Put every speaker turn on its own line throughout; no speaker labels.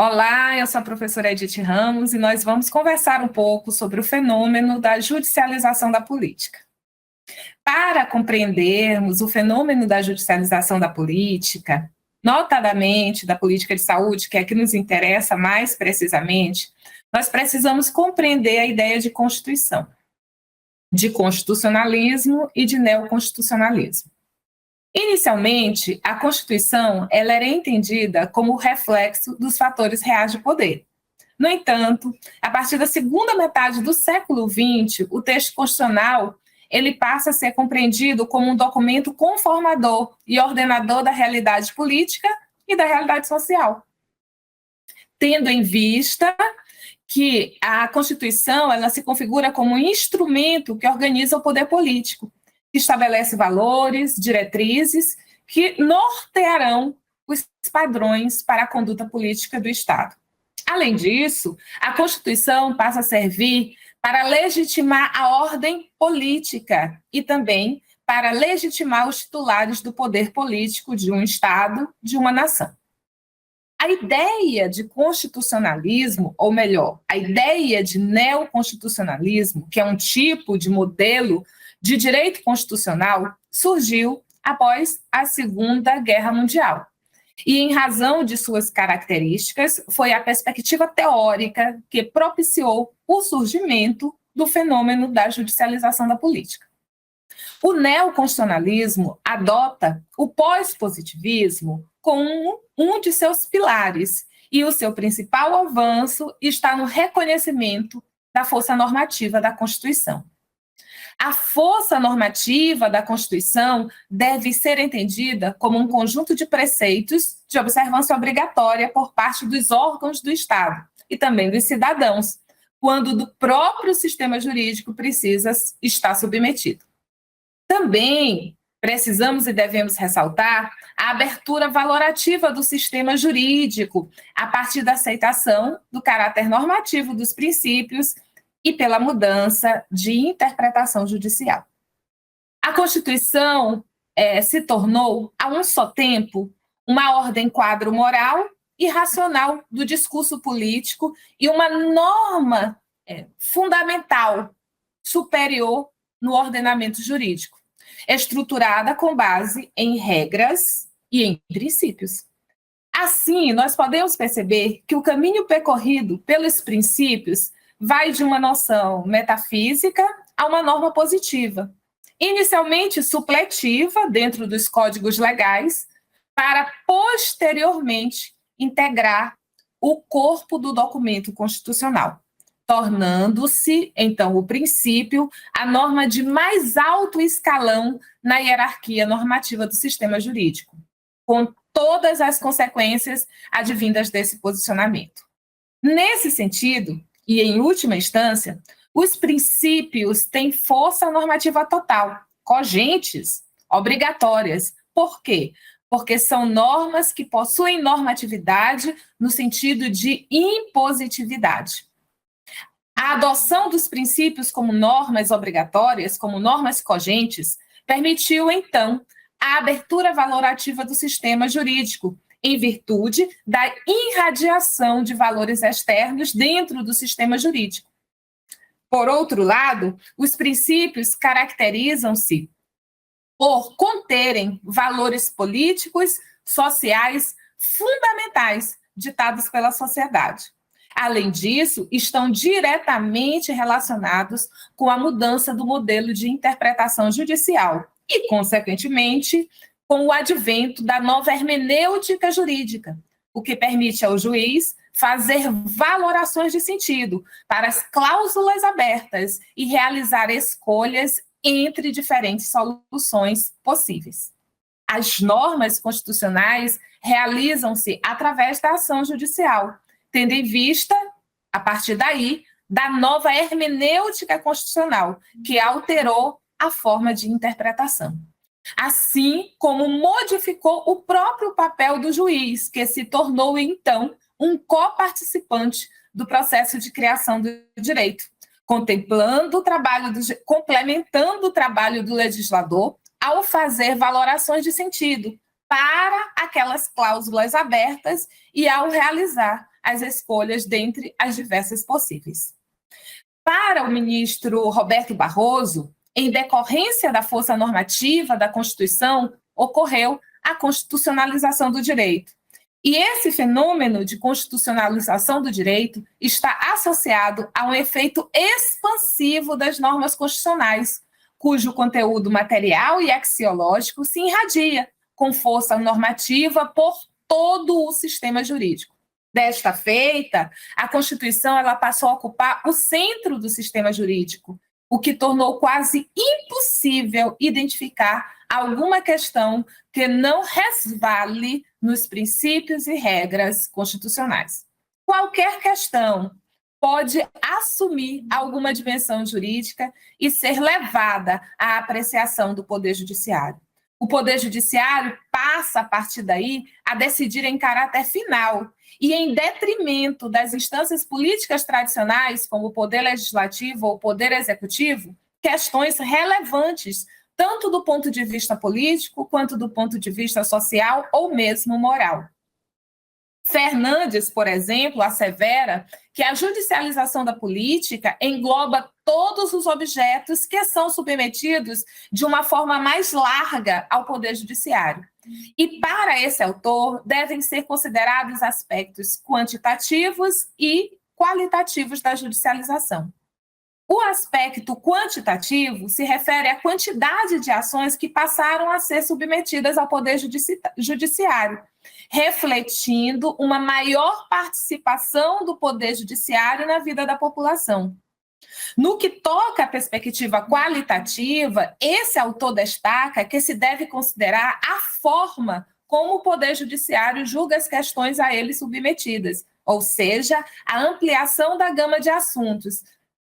Olá, eu sou a professora Edith Ramos e nós vamos conversar um pouco sobre o fenômeno da judicialização da política. Para compreendermos o fenômeno da judicialização da política, notadamente da política de saúde, que é a que nos interessa mais precisamente, nós precisamos compreender a ideia de Constituição, de constitucionalismo e de neoconstitucionalismo. Inicialmente, a Constituição ela era entendida como reflexo dos fatores reais de poder. No entanto, a partir da segunda metade do século XX, o texto constitucional ele passa a ser compreendido como um documento conformador e ordenador da realidade política e da realidade social, tendo em vista que a Constituição ela se configura como um instrumento que organiza o poder político, que estabelece valores, diretrizes que nortearão os padrões para a conduta política do Estado. Além disso, a Constituição passa a servir para legitimar a ordem política e também para legitimar os titulares do poder político de um Estado, de uma nação. A ideia de constitucionalismo, ou melhor, a ideia de neoconstitucionalismo, que é um tipo de modelo de direito constitucional, surgiu após a Segunda Guerra Mundial. E, em razão de suas características, foi a perspectiva teórica que propiciou o surgimento do fenômeno da judicialização da política. O neoconstitucionalismo adota o pós-positivismo como um de seus pilares, e o seu principal avanço está no reconhecimento da força normativa da Constituição. A força normativa da Constituição deve ser entendida como um conjunto de preceitos de observância obrigatória por parte dos órgãos do Estado e também dos cidadãos, quando do próprio sistema jurídico precisa estar submetido. Também precisamos e devemos ressaltar a abertura valorativa do sistema jurídico a partir da aceitação do caráter normativo dos princípios e pela mudança de interpretação judicial. A Constituição se tornou, a um só tempo, uma ordem quadro moral e racional do discurso político e uma norma fundamental, superior no ordenamento jurídico, estruturada com base em regras e em princípios. Assim, nós podemos perceber que o caminho percorrido pelos princípios vai de uma noção metafísica a uma norma positiva, inicialmente supletiva dentro dos códigos legais, para posteriormente integrar o corpo do documento constitucional, tornando-se, então, o princípio a norma de mais alto escalão na hierarquia normativa do sistema jurídico, com todas as consequências advindas desse posicionamento. Nesse sentido, e, em última instância, os princípios têm força normativa total, cogentes, obrigatórias. Por quê? Porque são normas que possuem normatividade no sentido de impositividade. A adoção dos princípios como normas obrigatórias, como normas cogentes, permitiu, então, a abertura valorativa do sistema jurídico, em virtude da irradiação de valores externos dentro do sistema jurídico. Por outro lado, os princípios caracterizam-se por conterem valores políticos, sociais, fundamentais, ditados pela sociedade. Além disso, estão diretamente relacionados com a mudança do modelo de interpretação judicial e, consequentemente, com o advento da nova hermenêutica jurídica, o que permite ao juiz fazer valorações de sentido para as cláusulas abertas e realizar escolhas entre diferentes soluções possíveis. As normas constitucionais realizam-se através da ação judicial, tendo em vista, a partir daí, da nova hermenêutica constitucional, que alterou a forma de interpretação. Assim como modificou o próprio papel do juiz, que se tornou, então, um coparticipante do processo de criação do direito, complementando o trabalho do legislador ao fazer valorações de sentido para aquelas cláusulas abertas e ao realizar as escolhas dentre as diversas possíveis. Para o ministro Roberto Barroso, em decorrência da força normativa da Constituição, ocorreu a constitucionalização do direito. E esse fenômeno de constitucionalização do direito está associado a um efeito expansivo das normas constitucionais, cujo conteúdo material e axiológico se irradia com força normativa por todo o sistema jurídico. Desta feita, a Constituição ela passou a ocupar o centro do sistema jurídico, o que tornou quase impossível identificar alguma questão que não resvale nos princípios e regras constitucionais. Qualquer questão pode assumir alguma dimensão jurídica e ser levada à apreciação do Poder Judiciário. O Poder Judiciário passa, a partir daí, a decidir em caráter final e em detrimento das instâncias políticas tradicionais, como o Poder Legislativo ou o Poder Executivo, questões relevantes, tanto do ponto de vista político, quanto do ponto de vista social ou mesmo moral. Fernandes, por exemplo, assevera que a judicialização da política engloba todos os objetos que são submetidos de uma forma mais larga ao Poder Judiciário. E, para esse autor, devem ser considerados aspectos quantitativos e qualitativos da judicialização. O aspecto quantitativo se refere à quantidade de ações que passaram a ser submetidas ao Poder Judiciário, refletindo uma maior participação do Poder Judiciário na vida da população. No que toca à perspectiva qualitativa, esse autor destaca que se deve considerar a forma como o Poder Judiciário julga as questões a ele submetidas, ou seja, a ampliação da gama de assuntos,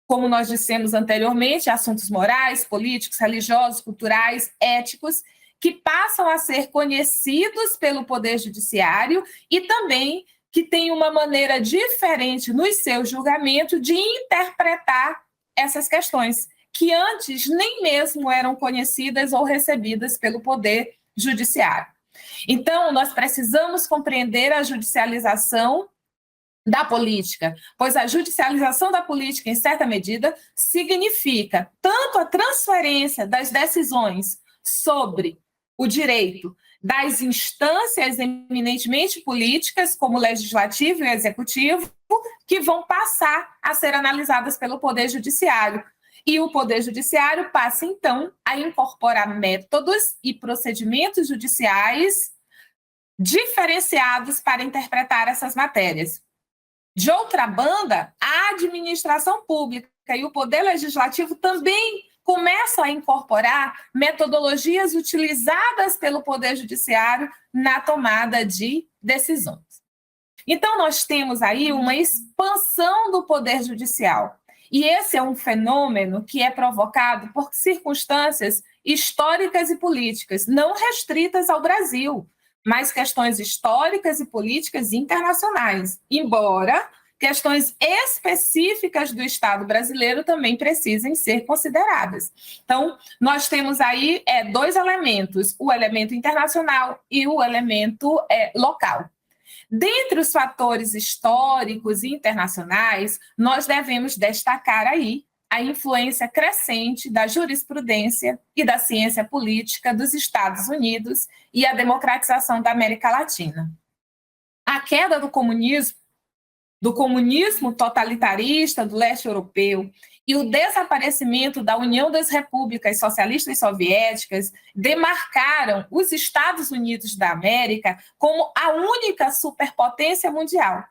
como nós dissemos anteriormente, assuntos morais, políticos, religiosos, culturais, éticos, que passam a ser conhecidos pelo Poder Judiciário e também que têm uma maneira diferente nos seus julgamentos de interpretar essas questões, que antes nem mesmo eram conhecidas ou recebidas pelo Poder Judiciário. Então, nós precisamos compreender a judicialização da política, pois a judicialização da política, em certa medida, significa tanto a transferência das decisões sobre o direito das instâncias eminentemente políticas, como o legislativo e o executivo, que vão passar a ser analisadas pelo Poder Judiciário. E o Poder Judiciário passa, então, a incorporar métodos e procedimentos judiciais diferenciados para interpretar essas matérias. De outra banda, a administração pública e o Poder Legislativo também começam a incorporar metodologias utilizadas pelo Poder Judiciário na tomada de decisões. Então, nós temos aí uma expansão do Poder Judicial. E esse é um fenômeno que é provocado por circunstâncias históricas e políticas, não restritas ao Brasil, mas questões históricas e políticas internacionais, embora questões específicas do Estado brasileiro também precisem ser consideradas. Então, nós temos aí dois elementos, o elemento internacional e o elemento local. Dentre os fatores históricos e internacionais, nós devemos destacar aí a influência crescente da jurisprudência e da ciência política dos Estados Unidos e a democratização da América Latina. A queda do comunismo totalitarista do leste europeu e o desaparecimento da União das Repúblicas Socialistas Soviéticas demarcaram os Estados Unidos da América como a única superpotência mundial.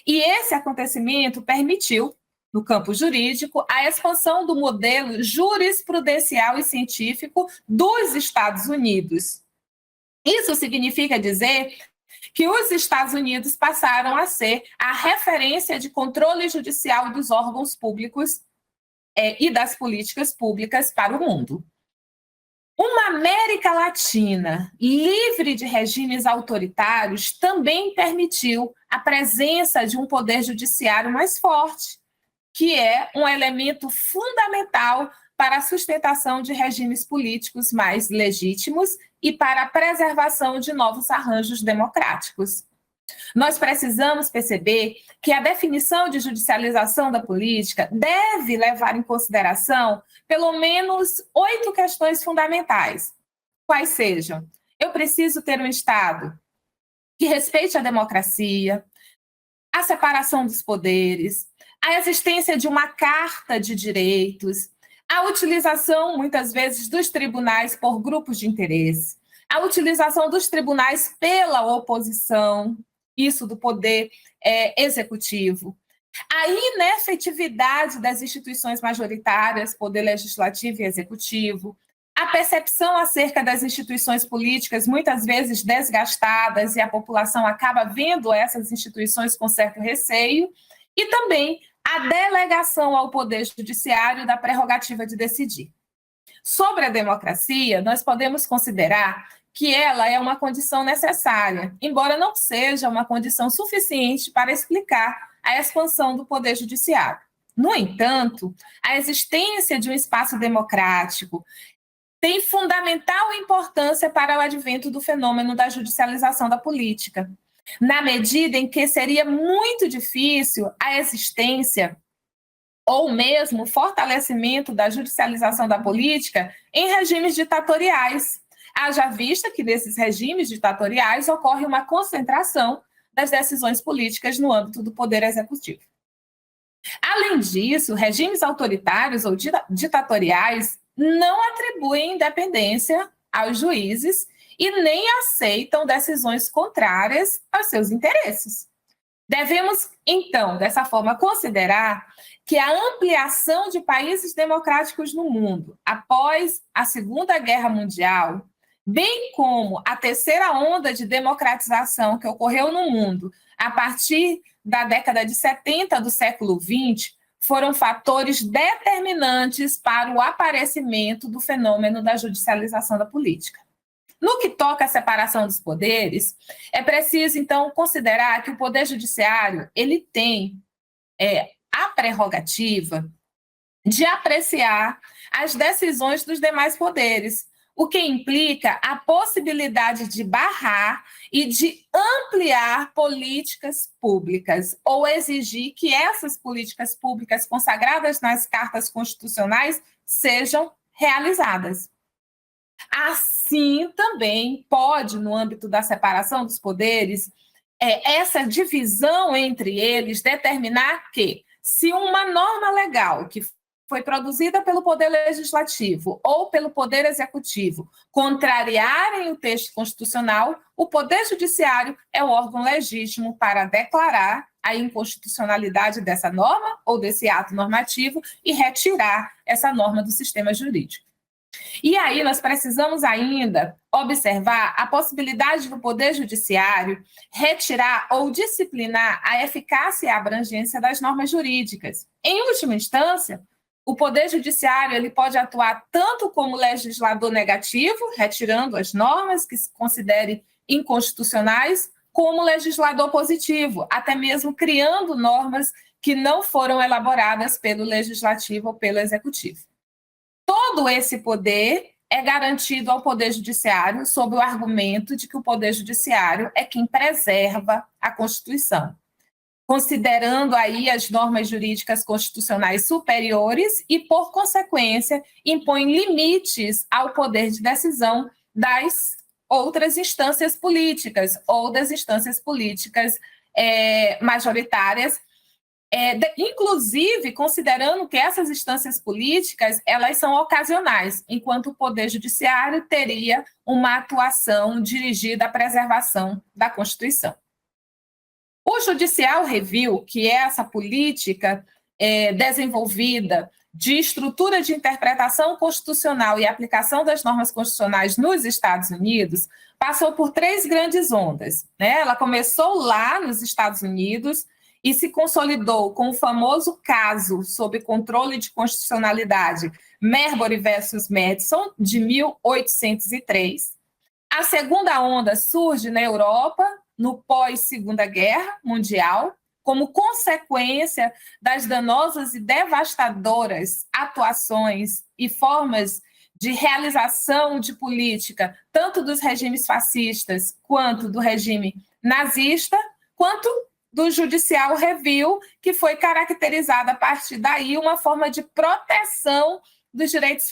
E esse acontecimento permitiu, no campo jurídico, a expansão do modelo jurisprudencial e científico dos Estados Unidos. Isso significa dizer que os Estados Unidos passaram a ser a referência de controle judicial dos órgãos públicos e das políticas públicas para o mundo. Uma América Latina livre de regimes autoritários também permitiu a presença de um poder judiciário mais forte, que é um elemento fundamental para a sustentação de regimes políticos mais legítimos e para a preservação de novos arranjos democráticos. Nós precisamos perceber que a definição de judicialização da política deve levar em consideração pelo menos 8 questões fundamentais. Quais sejam? Eu preciso ter um Estado que respeite a democracia, a separação dos poderes, a existência de uma carta de direitos, a utilização, muitas vezes, dos tribunais por grupos de interesse, a utilização dos tribunais pela oposição, isso do poder executivo, a inefetividade das instituições majoritárias, poder legislativo e executivo, a percepção acerca das instituições políticas, muitas vezes desgastadas, e a população acaba vendo essas instituições com certo receio, e também a delegação ao Poder Judiciário da prerrogativa de decidir. Sobre a democracia, nós podemos considerar que ela é uma condição necessária, embora não seja uma condição suficiente para explicar a expansão do Poder Judiciário. No entanto, a existência de um espaço democrático tem fundamental importância para o advento do fenômeno da judicialização da política, na medida em que seria muito difícil a existência ou mesmo o fortalecimento da judicialização da política em regimes ditatoriais. Haja vista que nesses regimes ditatoriais ocorre uma concentração das decisões políticas no âmbito do poder executivo. Além disso, regimes autoritários ou ditatoriais não atribuem independência aos juízes e nem aceitam decisões contrárias aos seus interesses. Devemos, então, dessa forma, considerar que a ampliação de países democráticos no mundo após a Segunda Guerra Mundial, bem como a terceira onda de democratização que ocorreu no mundo a partir da década de 70 do século XX, foram fatores determinantes para o aparecimento do fenômeno da judicialização da política. No que toca à separação dos poderes, é preciso, então, considerar que o Poder Judiciário ele tem a prerrogativa de apreciar as decisões dos demais poderes, o que implica a possibilidade de barrar e de ampliar políticas públicas, ou exigir que essas políticas públicas consagradas nas cartas constitucionais sejam realizadas. Assim, também pode, no âmbito da separação dos poderes, essa divisão entre eles determinar que, se uma norma legal que foi produzida pelo Poder Legislativo ou pelo Poder Executivo contrariarem o texto constitucional, o Poder Judiciário é o órgão legítimo para declarar a inconstitucionalidade dessa norma ou desse ato normativo e retirar essa norma do sistema jurídico. E aí nós precisamos ainda observar a possibilidade do Poder Judiciário retirar ou disciplinar a eficácia e a abrangência das normas jurídicas. Em última instância, o Poder Judiciário ele pode atuar tanto como legislador negativo, retirando as normas que se considerem inconstitucionais, como legislador positivo, até mesmo criando normas que não foram elaboradas pelo Legislativo ou pelo Executivo. Todo esse poder é garantido ao Poder Judiciário sob o argumento de que o Poder Judiciário é quem preserva a Constituição, considerando aí as normas jurídicas constitucionais superiores e, por consequência, impõe limites ao poder de decisão das outras instâncias políticas ou das instâncias políticas majoritárias, inclusive considerando que essas instâncias políticas elas são ocasionais, enquanto o Poder Judiciário teria uma atuação dirigida à preservação da Constituição. O Judicial Review, que é essa política desenvolvida de estrutura de interpretação constitucional e aplicação das normas constitucionais nos Estados Unidos, passou por 3 grandes ondas, né? Ela começou lá nos Estados Unidos e se consolidou com o famoso caso sob controle de constitucionalidade Marbury versus Madison, de 1803. A segunda onda surge na Europa, no pós-Segunda Guerra Mundial, como consequência das danosas e devastadoras atuações e formas de realização de política, tanto dos regimes fascistas quanto do regime nazista, quanto do Judicial Review, que foi caracterizada a partir daí uma forma de proteção dos direitos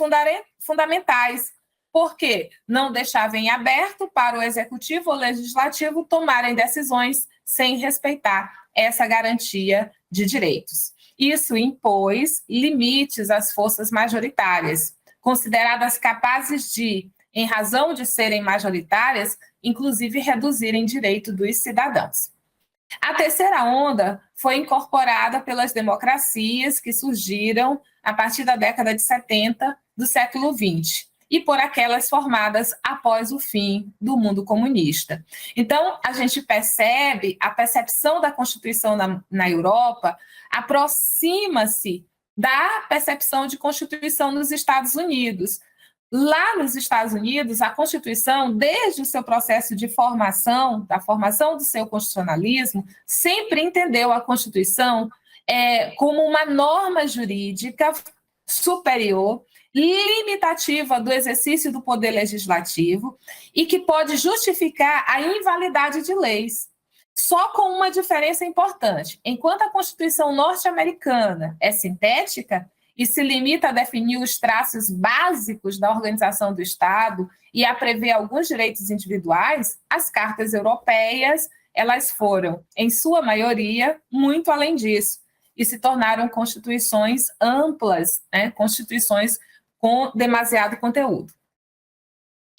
fundamentais, porque não deixava em aberto para o Executivo ou Legislativo tomarem decisões sem respeitar essa garantia de direitos. Isso impôs limites às forças majoritárias, consideradas capazes de, em razão de serem majoritárias, inclusive reduzirem direito dos cidadãos. A terceira onda foi incorporada pelas democracias que surgiram a partir da década de 70 do século XX e por aquelas formadas após o fim do mundo comunista. Então, a gente percebe, a percepção da Constituição na Europa aproxima-se da percepção de Constituição nos Estados Unidos. Lá nos Estados Unidos, a Constituição, desde o seu processo de formação, da formação do seu constitucionalismo, sempre entendeu a Constituição como uma norma jurídica superior, limitativa do exercício do poder legislativo e que pode justificar a invalidade de leis. Só com uma diferença importante. Enquanto a Constituição norte-americana é sintética e se limita a definir os traços básicos da organização do Estado e a prever alguns direitos individuais, as cartas europeias, elas foram, em sua maioria, muito além disso, e se tornaram constituições amplas, constituições com demasiado conteúdo.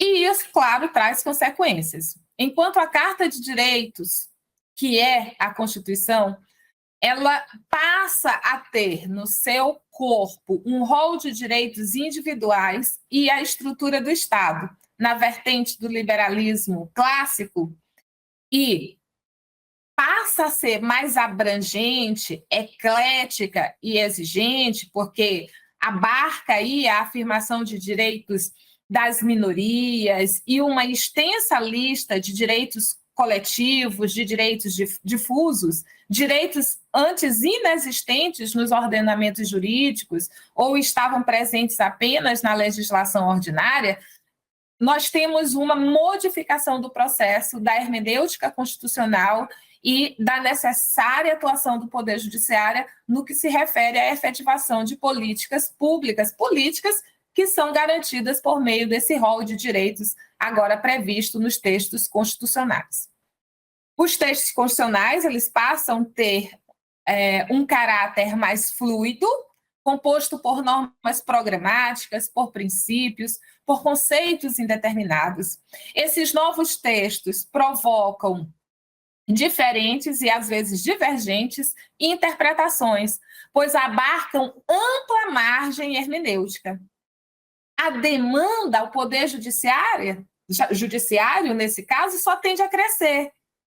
E isso, claro, traz consequências. Enquanto a Carta de Direitos, que é a Constituição, ela passa a ter no seu corpo um rol de direitos individuais e a estrutura do Estado, na vertente do liberalismo clássico, e passa a ser mais abrangente, eclética e exigente, porque abarca aí a afirmação de direitos das minorias e uma extensa lista de direitos coletivos, de direitos difusos, direitos antes inexistentes nos ordenamentos jurídicos ou estavam presentes apenas na legislação ordinária. Nós temos uma modificação do processo da hermenêutica constitucional e da necessária atuação do Poder Judiciário no que se refere à efetivação de políticas públicas, políticas que são garantidas por meio desse rol de direitos agora previsto nos textos constitucionais. Os textos constitucionais, eles passam a ter um caráter mais fluido, composto por normas programáticas, por princípios, por conceitos indeterminados. Esses novos textos provocam diferentes e, às vezes, divergentes interpretações, pois abarcam ampla margem hermenêutica. A demanda ao Poder Judiciário, nesse caso, só tende a crescer,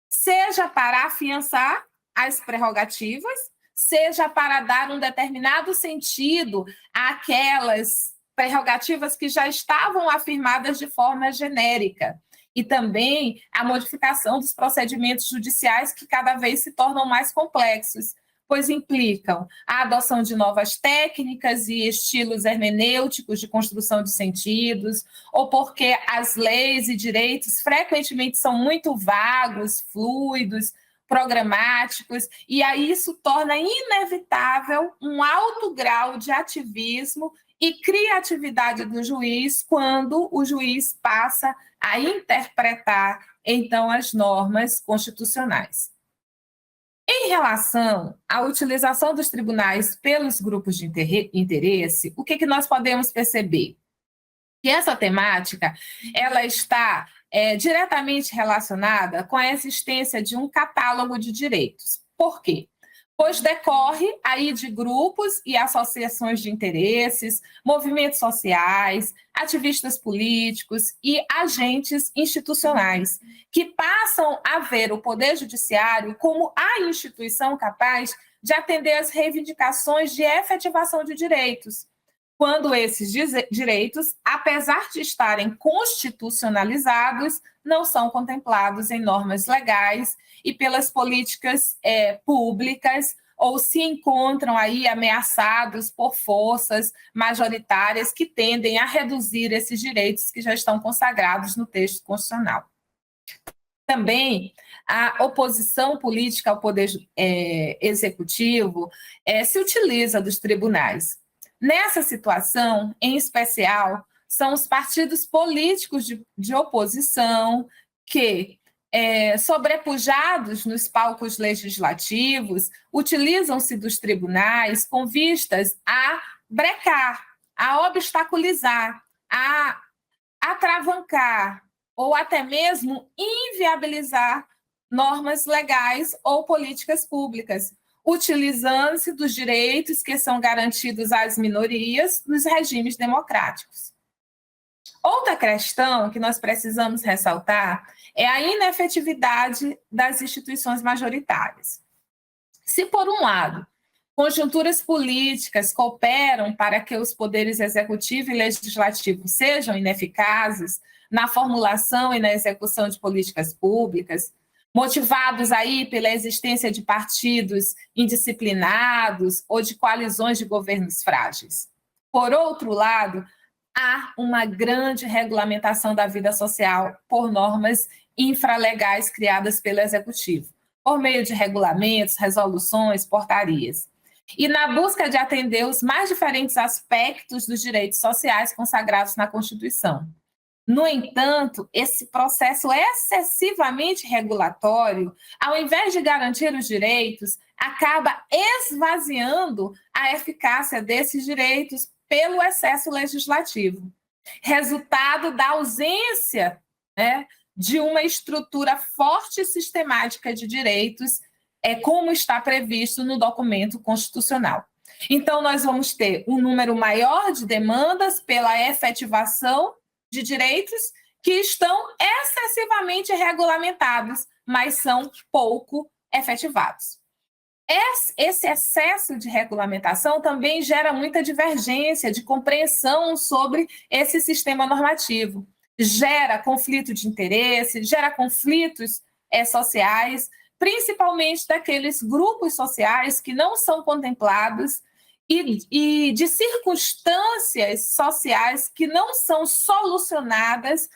seja para afiançar as prerrogativas, seja para dar um determinado sentido àquelas prerrogativas que já estavam afirmadas de forma genérica, e também a modificação dos procedimentos judiciais que cada vez se tornam mais complexos, pois implicam a adoção de novas técnicas e estilos hermenêuticos de construção de sentidos, ou porque as leis e direitos frequentemente são muito vagos, fluidos, programáticos, e aí isso torna inevitável um alto grau de ativismo e criatividade do juiz quando o juiz passa a interpretar, então, as normas constitucionais. Em relação à utilização dos tribunais pelos grupos de interesse, o que nós podemos perceber? Que essa temática ela está diretamente relacionada com a existência de um catálogo de direitos. Por quê? Pois decorre aí de grupos e associações de interesses, movimentos sociais, ativistas políticos e agentes institucionais, que passam a ver o Poder Judiciário como a instituição capaz de atender às reivindicações de efetivação de direitos, quando esses direitos, apesar de estarem constitucionalizados, não são contemplados em normas legais e pelas políticas públicas, ou se encontram aí ameaçados por forças majoritárias que tendem a reduzir esses direitos que já estão consagrados no texto constitucional. Também a oposição política ao poder executivo se utiliza dos tribunais. Nessa situação, em especial, são os partidos políticos de oposição que, sobrepujados nos palcos legislativos, utilizam-se dos tribunais com vistas a brecar, a obstaculizar, a atravancar ou até mesmo inviabilizar normas legais ou políticas públicas, utilizando-se dos direitos que são garantidos às minorias nos regimes democráticos. Outra questão que nós precisamos ressaltar é a inefetividade das instituições majoritárias. Se, por um lado, conjunturas políticas cooperam para que os poderes executivo e legislativo sejam ineficazes na formulação e na execução de políticas públicas, motivados aí pela existência de partidos indisciplinados ou de coalizões de governos frágeis. Por outro lado, há uma grande regulamentação da vida social por normas infralegais criadas pelo Executivo, por meio de regulamentos, resoluções, portarias. E na busca de atender os mais diferentes aspectos dos direitos sociais consagrados na Constituição. No entanto, esse processo excessivamente regulatório, ao invés de garantir os direitos, acaba esvaziando a eficácia desses direitos pelo excesso legislativo, resultado da ausência, de uma estrutura forte e sistemática de direitos, como está previsto no documento constitucional. Então, nós vamos ter um número maior de demandas pela efetivação de direitos que estão excessivamente regulamentados, mas são pouco efetivados. Esse excesso de regulamentação também gera muita divergência de compreensão sobre esse sistema normativo. Gera conflito de interesse, gera conflitos sociais, principalmente daqueles grupos sociais que não são contemplados e de circunstâncias sociais que não são solucionadas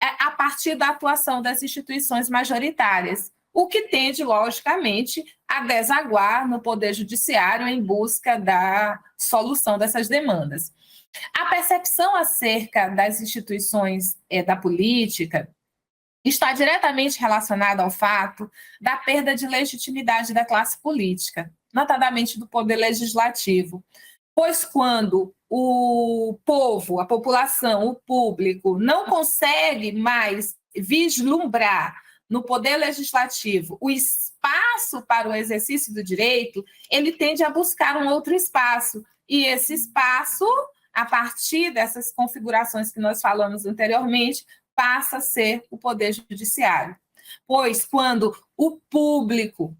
a partir da atuação das instituições majoritárias, o que tende, logicamente, a desaguar no Poder Judiciário em busca da solução dessas demandas. A percepção acerca das instituições da política está diretamente relacionada ao fato da perda de legitimidade da classe política, notadamente do poder legislativo, pois quando o povo, a população, o público, não consegue mais vislumbrar no poder legislativo o espaço para o exercício do direito, ele tende a buscar um outro espaço, e esse espaço, a partir dessas configurações que nós falamos anteriormente, passa a ser o Poder Judiciário. Pois quando o público,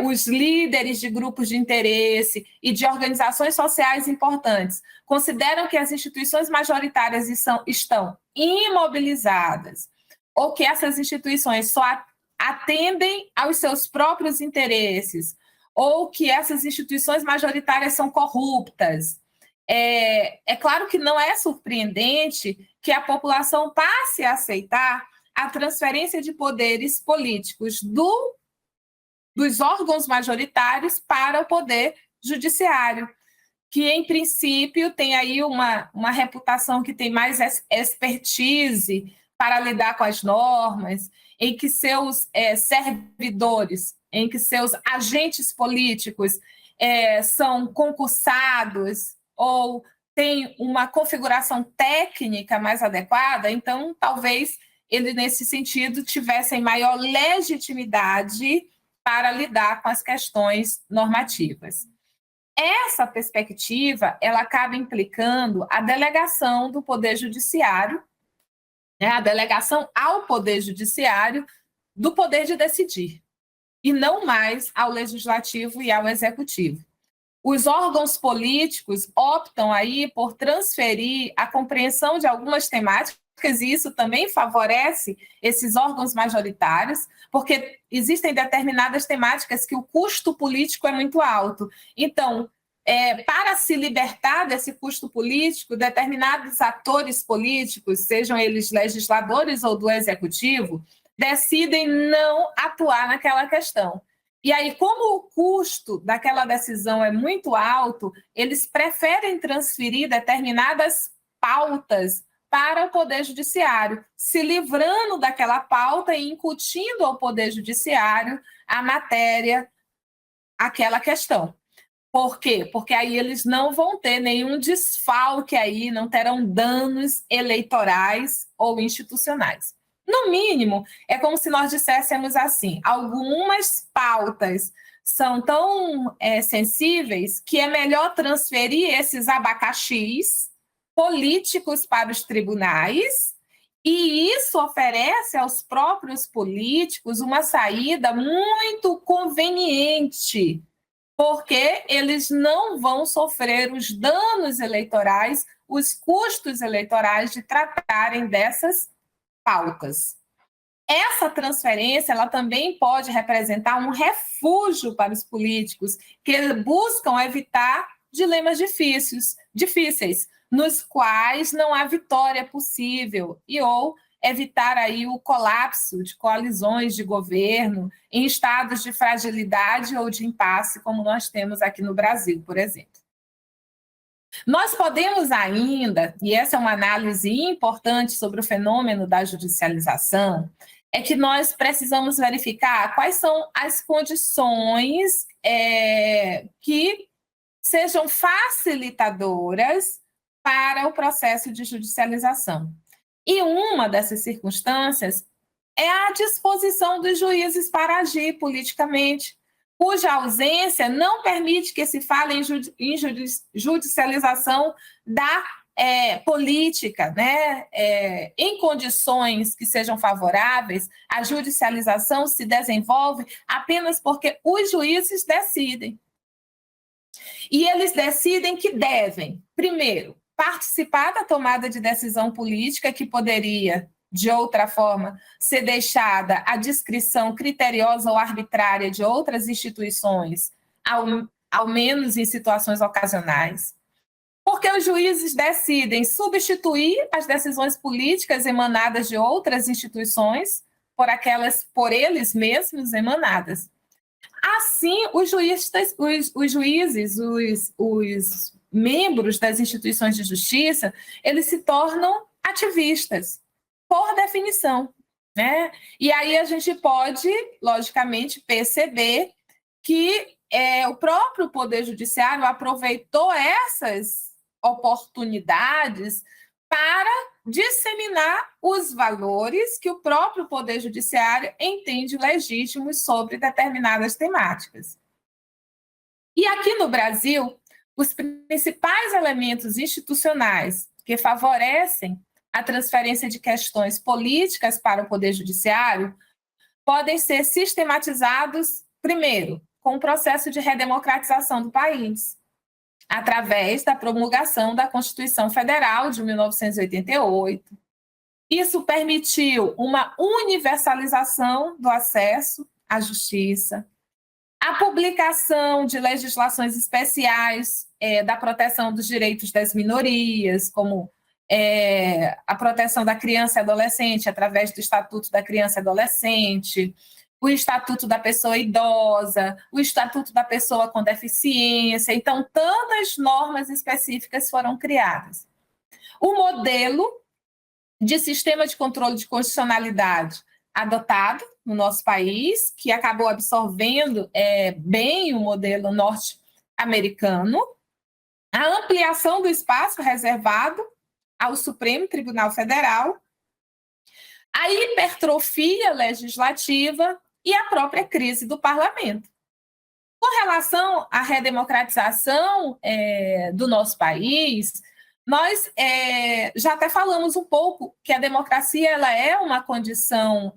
os líderes de grupos de interesse e de organizações sociais importantes consideram que as instituições majoritárias estão imobilizadas ou que essas instituições só atendem aos seus próprios interesses ou que essas instituições majoritárias são corruptas, é claro que não é surpreendente que a população passe a aceitar a transferência de poderes políticos dos órgãos majoritários para o poder judiciário, que, em princípio, tem aí uma reputação que tem mais expertise para lidar com as normas, em que seus servidores, em que seus agentes políticos são concursados ou tem uma configuração técnica mais adequada, então talvez ele, nesse sentido, tivessem maior legitimidade para lidar com as questões normativas. Essa perspectiva, ela acaba implicando a delegação do Poder Judiciário, a delegação ao Poder Judiciário do poder de decidir, e não mais ao Legislativo e ao Executivo. Os órgãos políticos optam aí por transferir a compreensão de algumas temáticas, e isso também favorece esses órgãos majoritários, porque existem determinadas temáticas que o custo político é muito alto. Então, para se libertar desse custo político, determinados atores políticos, sejam eles legisladores ou do executivo, decidem não atuar naquela questão. E aí, como o custo daquela decisão é muito alto, eles preferem transferir determinadas pautas para o Poder Judiciário, se livrando daquela pauta e incutindo ao Poder Judiciário a matéria, aquela questão. Por quê? Porque aí eles não vão ter nenhum desfalque aí, não terão danos eleitorais ou institucionais. No mínimo, é como se nós disséssemos assim: algumas pautas são tão sensíveis que é melhor transferir esses abacaxis políticos para os tribunais, e isso oferece aos próprios políticos uma saída muito conveniente, porque eles não vão sofrer os danos eleitorais, os custos eleitorais de tratarem dessas pautas. Essa transferência, ela também pode representar um refúgio para os políticos que buscam evitar dilemas difíceis, nos quais não há vitória possível, ou evitar aí o colapso de coalizões de governo em estados de fragilidade ou de impasse, como nós temos aqui no Brasil, por exemplo. Nós podemos ainda, e essa é uma análise importante sobre o fenômeno da judicialização, é que nós precisamos verificar quais são as condições que sejam facilitadoras para o processo de judicialização. E uma dessas circunstâncias é a disposição dos juízes para agir politicamente, cuja ausência não permite que se fale em judicialização da política, né? Em condições que sejam favoráveis, a judicialização se desenvolve apenas porque os juízes decidem. E eles decidem que devem, primeiro, participar da tomada de decisão política, que poderia, de outra forma, ser deixada à discrição criteriosa ou arbitrária de outras instituições, ao menos em situações ocasionais. Porque os juízes decidem substituir as decisões políticas emanadas de outras instituições por aquelas por eles mesmos emanadas. Assim, os membros das instituições de justiça, eles se tornam ativistas, por definição, né? E aí a gente pode, logicamente, perceber que o próprio Poder Judiciário aproveitou essas oportunidades para disseminar os valores que o próprio Poder Judiciário entende legítimos sobre determinadas temáticas. E aqui no Brasil, os principais elementos institucionais que favorecem a transferência de questões políticas para o Poder Judiciário podem ser sistematizados, primeiro, com o processo de redemocratização do país, através da promulgação da Constituição Federal de 1988. Isso permitiu uma universalização do acesso à justiça, a publicação de legislações especiais da proteção dos direitos das minorias, como a proteção da criança e adolescente através do Estatuto da Criança e Adolescente, o Estatuto da Pessoa Idosa, o Estatuto da Pessoa com Deficiência. Então, tantas normas específicas foram criadas. O modelo de sistema de controle de constitucionalidade adotado no nosso país, que acabou absorvendo bem o modelo norte-americano, a ampliação do espaço reservado ao Supremo Tribunal Federal, a hipertrofia legislativa e a própria crise do parlamento. Com relação à redemocratização do nosso país, nós já até falamos um pouco que a democracia ela é uma condição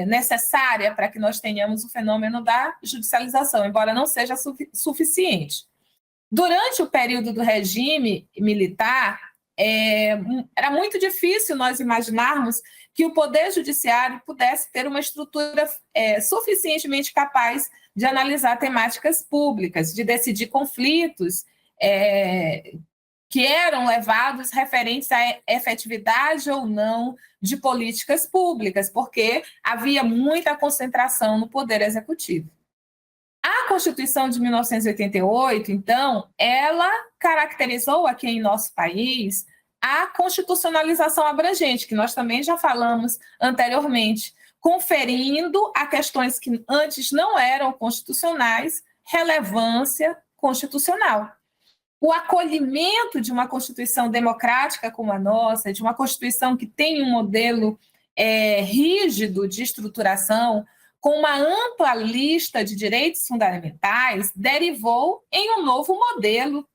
necessária para que nós tenhamos o fenômeno da judicialização, embora não seja suficiente. Durante o período do regime militar, era muito difícil nós imaginarmos que o Poder Judiciário pudesse ter uma estrutura suficientemente capaz de analisar temáticas públicas, de decidir conflitos que eram levados referentes à efetividade ou não de políticas públicas, porque havia muita concentração no poder executivo. A Constituição de 1988, então, ela caracterizou aqui em nosso país a constitucionalização abrangente, que nós também já falamos anteriormente, conferindo a questões que antes não eram constitucionais relevância constitucional. O acolhimento de uma Constituição democrática como a nossa, de uma Constituição que tem um modelo rígido de estruturação, com uma ampla lista de direitos fundamentais, derivou em um novo modelo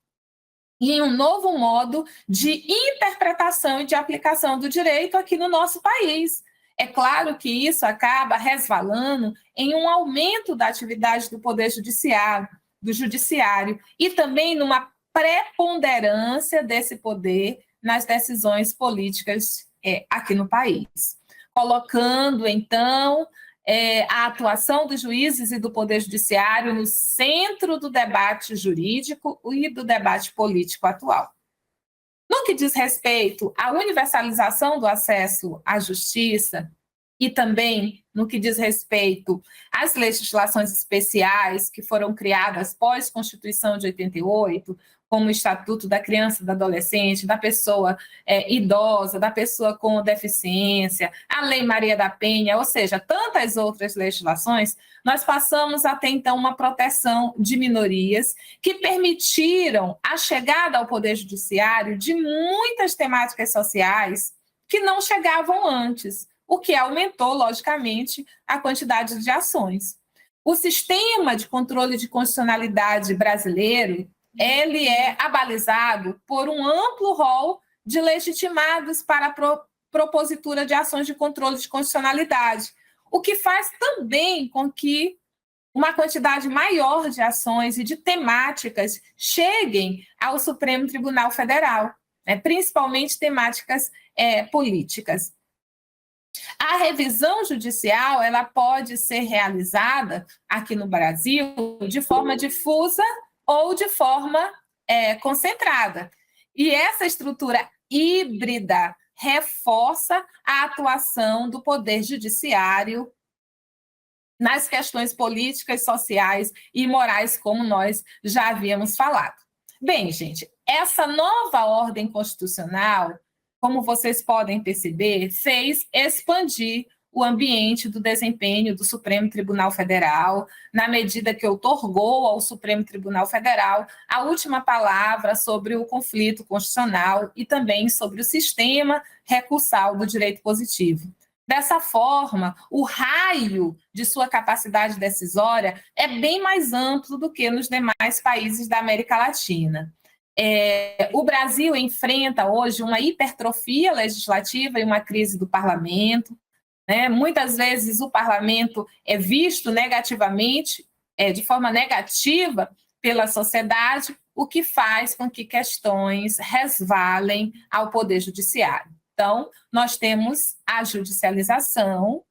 e em um novo modo de interpretação e de aplicação do direito aqui no nosso país. É claro que isso acaba resvalando em um aumento da atividade do Poder Judiciário e também numa preponderância desse poder nas decisões políticas aqui no país, colocando, então, a atuação dos juízes e do Poder Judiciário no centro do debate jurídico e do debate político atual. No que diz respeito à universalização do acesso à justiça e também no que diz respeito às legislações especiais que foram criadas pós-Constituição de 88, como o Estatuto da Criança e do Adolescente, da pessoa idosa, da pessoa com deficiência, a Lei Maria da Penha, ou seja, tantas outras legislações, nós passamos a ter, então, uma proteção de minorias que permitiram a chegada ao Poder Judiciário de muitas temáticas sociais que não chegavam antes, o que aumentou, logicamente, a quantidade de ações. O sistema de controle de constitucionalidade brasileiro, ele é abalizado por um amplo rol de legitimados para a propositura de ações de controle de constitucionalidade, o que faz também com que uma quantidade maior de ações e de temáticas cheguem ao Supremo Tribunal Federal, principalmente temáticas políticas. A revisão judicial, ela pode ser realizada aqui no Brasil de forma difusa ou de forma concentrada. E essa estrutura híbrida reforça a atuação do Poder Judiciário nas questões políticas, sociais e morais, como nós já havíamos falado. Bem, gente, essa nova ordem constitucional, como vocês podem perceber, fez expandir o ambiente do desempenho do Supremo Tribunal Federal, na medida que outorgou ao Supremo Tribunal Federal a última palavra sobre o conflito constitucional e também sobre o sistema recursal do direito positivo. Dessa forma, o raio de sua capacidade decisória é bem mais amplo do que nos demais países da América Latina. O Brasil enfrenta hoje uma hipertrofia legislativa e uma crise do parlamento. Muitas vezes o parlamento é visto negativamente, de forma negativa pela sociedade, o que faz com que questões resvalem ao Poder Judiciário. Então, nós temos a judicialização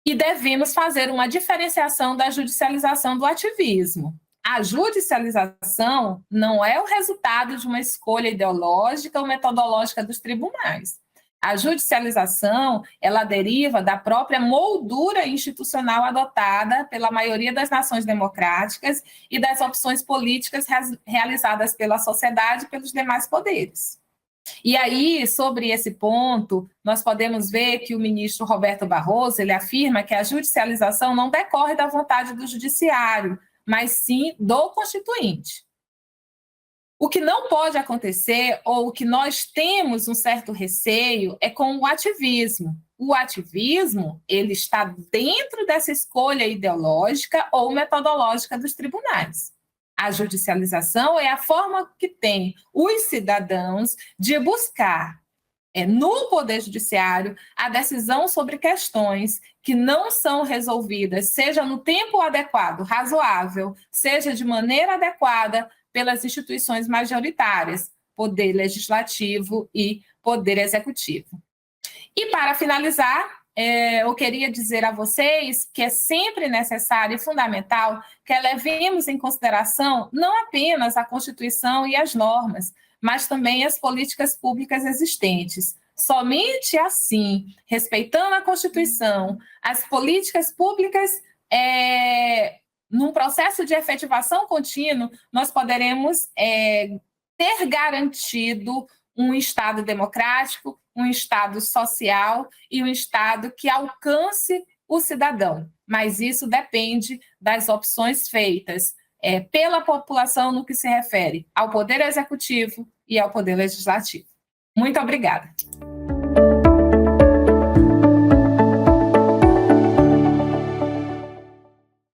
e devemos fazer uma diferenciação da judicialização do ativismo. A judicialização não é o resultado de uma escolha ideológica ou metodológica dos tribunais. A judicialização, ela deriva da própria moldura institucional adotada pela maioria das nações democráticas e das opções políticas realizadas pela sociedade e pelos demais poderes. E aí, sobre esse ponto, nós podemos ver que o ministro Roberto Barroso, ele afirma que a judicialização não decorre da vontade do judiciário, mas sim do Constituinte. O que não pode acontecer, ou o que nós temos um certo receio, é com o ativismo. O ativismo, ele está dentro dessa escolha ideológica ou metodológica dos tribunais. A judicialização é a forma que tem os cidadãos de buscar no Poder Judiciário a decisão sobre questões que não são resolvidas, seja no tempo adequado, razoável, seja de maneira adequada pelas instituições majoritárias, Poder Legislativo e Poder Executivo. E, para finalizar, eu queria dizer a vocês que é sempre necessário e fundamental que levemos em consideração não apenas a Constituição e as normas, mas também as políticas públicas existentes. Somente assim, respeitando a Constituição, as políticas públicas, num processo de efetivação contínuo, nós poderemos ter garantido um Estado democrático, um Estado social e um Estado que alcance o cidadão. Mas isso depende das opções feitas pela população no que se refere ao Poder Executivo e ao Poder Legislativo. Muito obrigada.